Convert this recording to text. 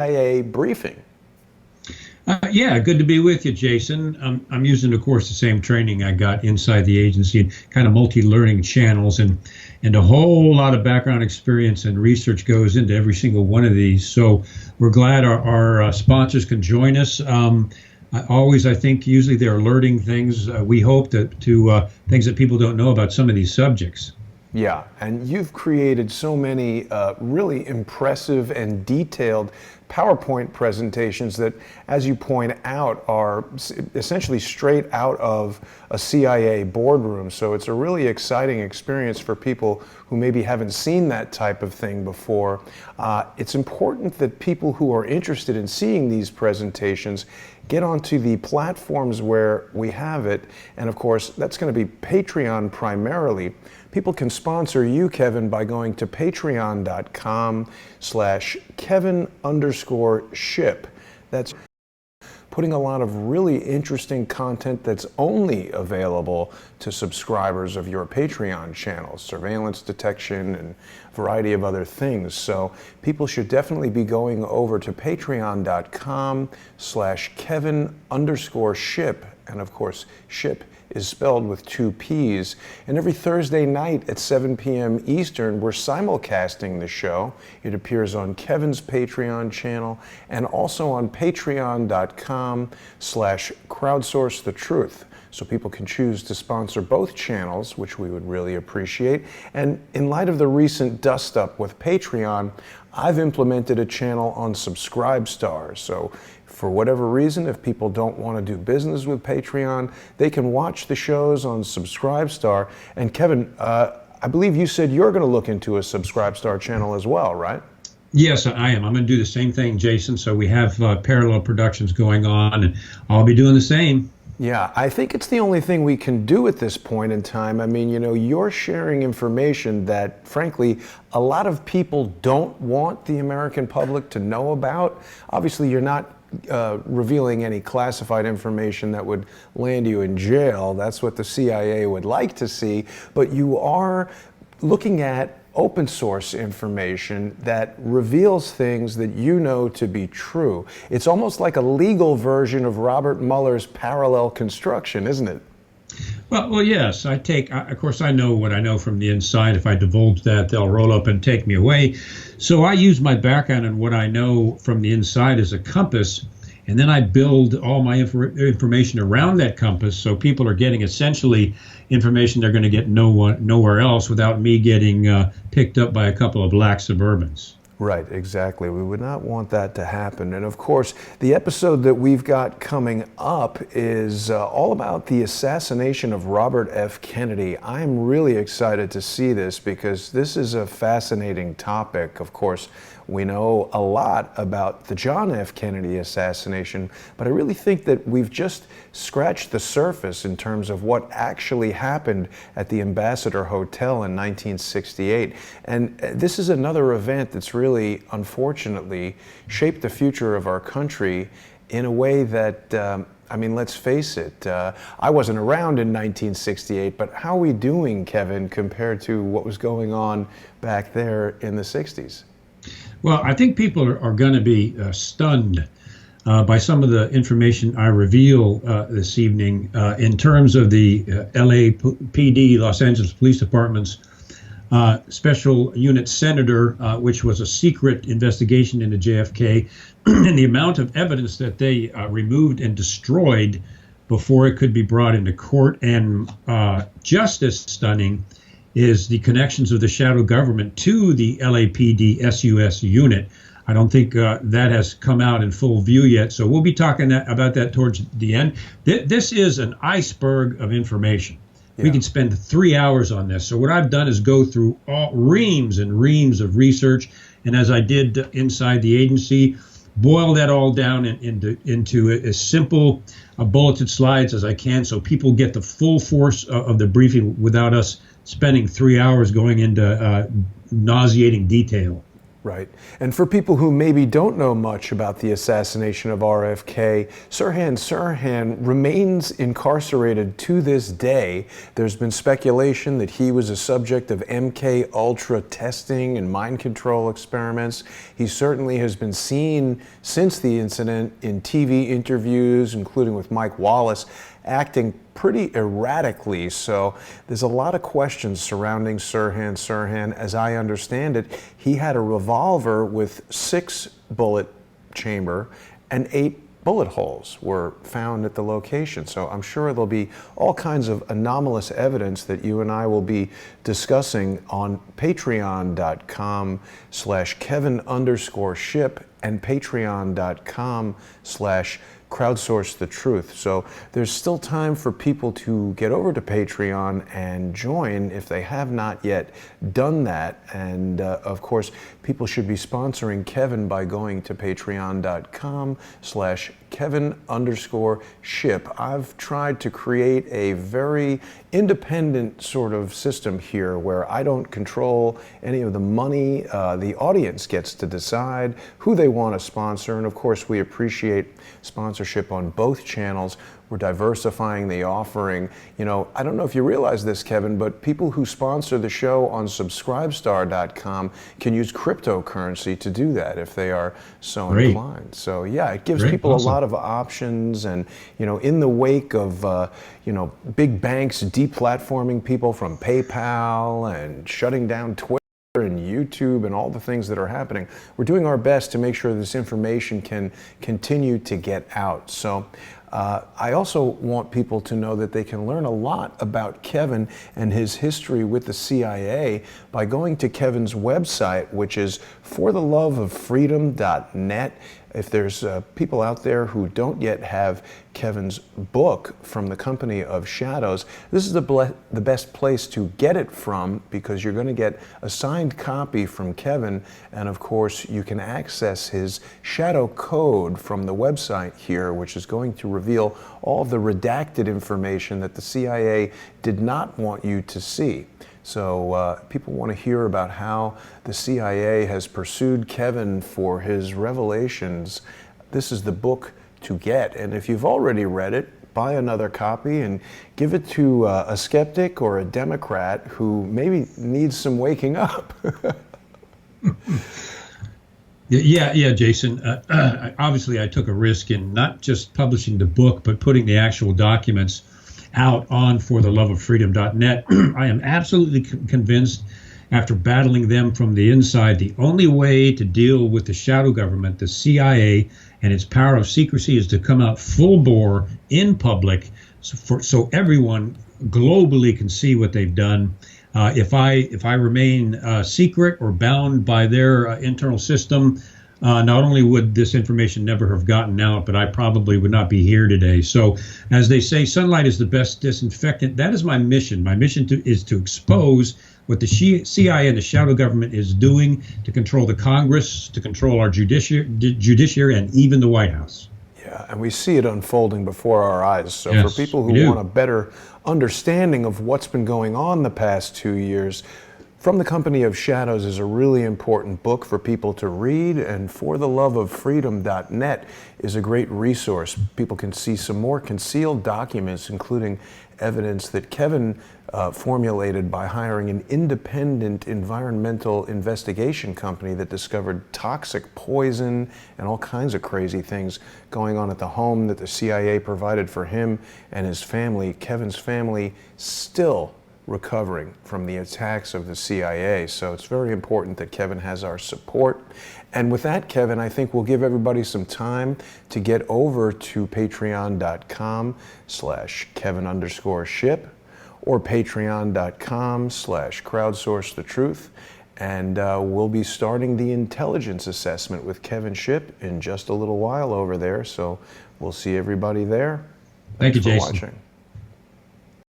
CIA briefing. Yeah, good to be with you, Jason. I'm using, of course, the same training I got inside the agency and kind of multi-learning channels, and a whole lot of background experience and research goes into every single one of these. So we're glad our sponsors can join us. I think usually they're alerting things. We hope to things that people don't know about some of these subjects. Yeah, and you've created so many really impressive and detailed PowerPoint presentations that, as you point out, are essentially straight out of a CIA boardroom. So it's a really exciting experience for people who maybe haven't seen that type of thing before. It's important that people who are interested in seeing these presentations get onto the platforms where we have it. And of course, that's going to be Patreon primarily. People can sponsor you, Kevin, by going to patreon.com/Kevin_Shipp. That's putting a lot of really interesting content that's only available to subscribers of your Patreon channel, surveillance detection and a variety of other things. So people should definitely be going over to patreon.com/Kevin_Shipp. And of course, Shipp is spelled with 2 P's. And every Thursday night at 7 p.m. Eastern, we're simulcasting the show. It appears on Kevin's Patreon channel and also on patreon.com/crowdsourcethetruth. So people can choose to sponsor both channels, which we would really appreciate. And in light of the recent dust up with Patreon, I've implemented a channel on Subscribestar. So for whatever reason, if people don't want to do business with Patreon, they can watch the shows on Subscribestar. And Kevin, I believe you said you're going to look into a Subscribestar channel as well, right? Yes, I am. I'm going to do the same thing, Jason. So we have parallel productions going on, and I'll be doing the same. Yeah, I think it's the only thing we can do at this point in time. I mean, you know, you're sharing information that, frankly, a lot of people don't want the American public to know about. Obviously, you're not revealing any classified information that would land you in jail. That's what the CIA would like to see. But you are looking at open source information that reveals things that you know to be true. It's almost like a legal version of Robert Mueller's parallel construction, isn't it? Well, yes. Of course, I know what I know from the inside. If I divulge that, they'll roll up and take me away. So I use my background and what I know from the inside as a compass, and then I build all my information around that compass, so people are getting essentially information they're going to get nowhere else without me getting picked up by a couple of black Suburbans. Right, exactly. We would not want that to happen. And of course, the episode that we've got coming up is all about the assassination of Robert F. Kennedy. I'm really excited to see this because this is a fascinating topic. Of course, we know a lot about the John F. Kennedy assassination, but I really think that we've just scratched the surface in terms of what actually happened at the Ambassador Hotel in 1968. And this is another event that's really, unfortunately, shaped the future of our country in a way that, I mean, let's face it, I wasn't around in 1968, but how are we doing, Kevin, compared to what was going on back there in the 60s? Well, I think people are going to be stunned by some of the information I reveal this evening in terms of the LAPD, Los Angeles Police Department's Special Unit Senator, which was a secret investigation into JFK, and the amount of evidence that they removed and destroyed before it could be brought into court. And just as stunning is the connections of the shadow government to the LAPD SUS unit. I don't think that has come out in full view yet, so we'll be talking about that towards the end. This is an iceberg of information. Yeah. We could spend 3 hours on this. So what I've done is go through reams and reams of research, and as I did inside the agency, boil that all down into as simple bulleted slides as I can so people get the full force of the briefing without us spending 3 hours going into nauseating detail. Right. And for people who maybe don't know much about the assassination of RFK, Sirhan Sirhan remains incarcerated to this day. There's been speculation that he was a subject of MK Ultra testing and mind control experiments. He certainly has been seen since the incident in TV interviews, including with Mike Wallace, acting pretty erratically. So there's a lot of questions surrounding Sirhan Sirhan. As I understand it, he had a revolver with 6 bullet chamber and 8 bullet holes were found at the location. So I'm sure there'll be all kinds of anomalous evidence that you and I will be discussing on patreon.com/Kevin_Shipp and patreon.com/Crowdsource the Truth. So there's still time for people to get over to Patreon and join if they have not yet done that. And of course, people should be sponsoring Kevin by going to patreon.com/Kevin_Shipp. I've tried to create a very independent sort of system here where I don't control any of the money. The audience gets to decide who they want to sponsor. And of course, we appreciate sponsorship on both channels. We're diversifying the offering. You know, I don't know if you realize this, Kevin, but people who sponsor the show on subscribestar.com can use cryptocurrency to do that if they are so inclined. So yeah, it gives people a lot of options. And, you know, in the wake of, you know, big banks deplatforming people from PayPal and shutting down Twitter and YouTube and all the things that are happening, we're doing our best to make sure this information can continue to get out. So I also want people to know that they can learn a lot about Kevin and his history with the CIA by going to Kevin's website, which is fortheloveoffreedom.net. If there's people out there who don't yet have Kevin's book from the Company of Shadows, this is the best place to get it from, because you're going to get a signed copy from Kevin, and of course you can access his shadow code from the website here, which is going to reveal all of the redacted information that the CIA did not want you to see. So people want to hear about how the CIA has pursued Kevin for his revelations. This is the book to get. And if you've already read it, buy another copy and give it to a skeptic or a Democrat who maybe needs some waking up. Yeah, Jason. Obviously, I took a risk in not just publishing the book, but putting the actual documents out on fortheloveoffreedom.net. I am absolutely convinced, after battling them from the inside, the only way to deal with the shadow government, the CIA, and its power of secrecy is to come out full bore in public, so everyone globally can see what they've done. If I remain secret or bound by their internal system, not only would this information never have gotten out, but I probably would not be here today. So, as they say, sunlight is the best disinfectant. That is my mission. My mission is to expose what the CIA and the shadow government is doing to control the Congress, to control our judiciary, and even the White House. Yeah, and we see it unfolding before our eyes. So for people who want a better understanding of what's been going on the past 2 years, From the Company of Shadows is a really important book for people to read, and fortheloveoffreedom.net is a great resource. People can see some more concealed documents, including evidence that Kevin formulated by hiring an independent environmental investigation company that discovered toxic poison and all kinds of crazy things going on at the home that the CIA provided for him and his family. Kevin's family still recovering from the attacks of the CIA. So it's very important that Kevin has our support. And with that, Kevin, I think we'll give everybody some time to get over to patreon.com/Kevin_Shipp or patreon.com/Crowdsource the Truth. And we'll be starting the intelligence assessment with Kevin Shipp in just a little while over there. So we'll see everybody there. Thank you, Jason. Thanks for watching.